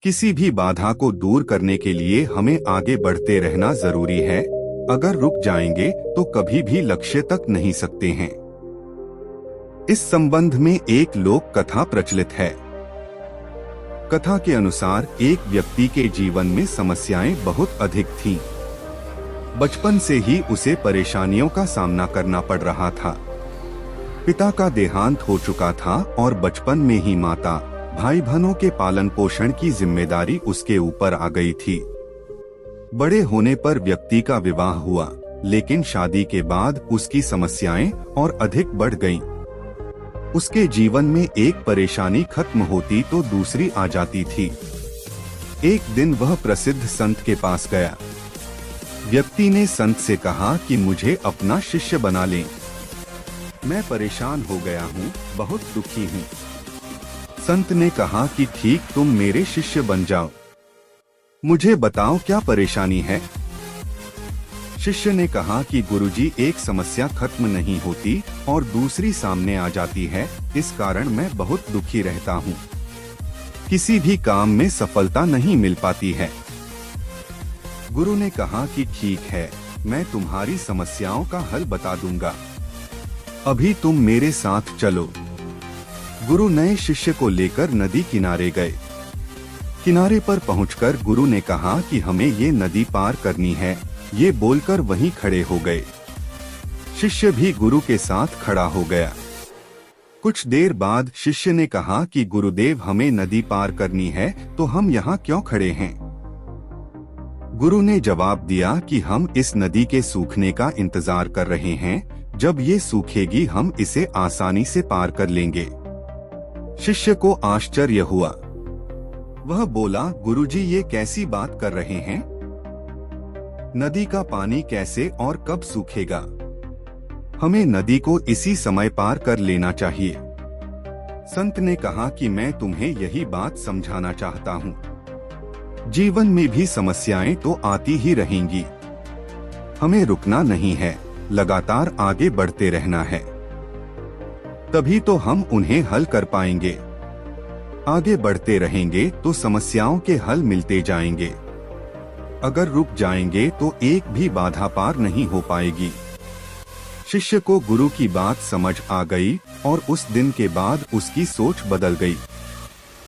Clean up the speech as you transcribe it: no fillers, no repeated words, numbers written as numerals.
किसी भी बाधा को दूर करने के लिए हमें आगे बढ़ते रहना जरूरी है। अगर रुक जाएंगे तो कभी भी लक्ष्य तक नहीं सकते हैं। इस संबंध में एक लोक कथा प्रचलित है। कथा के अनुसार एक व्यक्ति के जीवन में समस्याएं बहुत अधिक थीं। बचपन से ही उसे परेशानियों का सामना करना पड़ रहा था। पिता का देहांत हो चुका था और बचपन में ही माता, भाई बहनों के पालन पोषण की जिम्मेदारी उसके ऊपर आ गई थी। बड़े होने पर व्यक्ति का विवाह हुआ, लेकिन शादी के बाद उसकी समस्याएं और अधिक बढ़ गईं। उसके जीवन में एक परेशानी खत्म होती तो दूसरी आ जाती थी। एक दिन वह प्रसिद्ध संत के पास गया। व्यक्ति ने संत से कहा कि मुझे अपना शिष्य बना लें। मैं परेशान हो गया हूँ, बहुत दुखी हूँ। संत ने कहा कि ठीक, तुम मेरे शिष्य बन जाओ। मुझे बताओ क्या परेशानी है। शिष्य ने कहा कि गुरुजी, एक समस्या खत्म नहीं होती और दूसरी सामने आ जाती है, इस कारण मैं बहुत दुखी रहता हूँ। किसी भी काम में सफलता नहीं मिल पाती है। गुरु ने कहा कि ठीक है, मैं तुम्हारी समस्याओं का हल बता दूंगा। अभी तुम मेरे साथ चलो। गुरु नए शिष्य को लेकर नदी किनारे गए। किनारे पर पहुंचकर गुरु ने कहा कि हमें ये नदी पार करनी है। ये बोलकर वहीं खड़े हो गए। शिष्य भी गुरु के साथ खड़ा हो गया। कुछ देर बाद शिष्य ने कहा कि गुरुदेव, हमें नदी पार करनी है, तो हम यहाँ क्यों खड़े हैं? गुरु ने जवाब दिया कि हम इस नदी के सूखने का इंतजार कर रहे हैं। जब ये सूखेगी हम इसे आसानी से पार कर लेंगे। शिष्य को आश्चर्य हुआ। वह बोला, गुरुजी, ये कैसी बात कर रहे हैं? नदी का पानी कैसे और कब सूखेगा? हमें नदी को इसी समय पार कर लेना चाहिए। संत ने कहा कि मैं तुम्हें यही बात समझाना चाहता हूँ। जीवन में भी समस्याएं तो आती ही रहेंगी। हमें रुकना नहीं है, लगातार आगे बढ़ते रहना है। तभी तो हम उन्हें हल कर पाएंगे। आगे बढ़ते रहेंगे तो समस्याओं के हल मिलते जाएंगे। अगर रुक जाएंगे तो एक भी बाधा पार नहीं हो पाएगी। शिष्य को गुरु की बात समझ आ गई और उस दिन के बाद उसकी सोच बदल गई।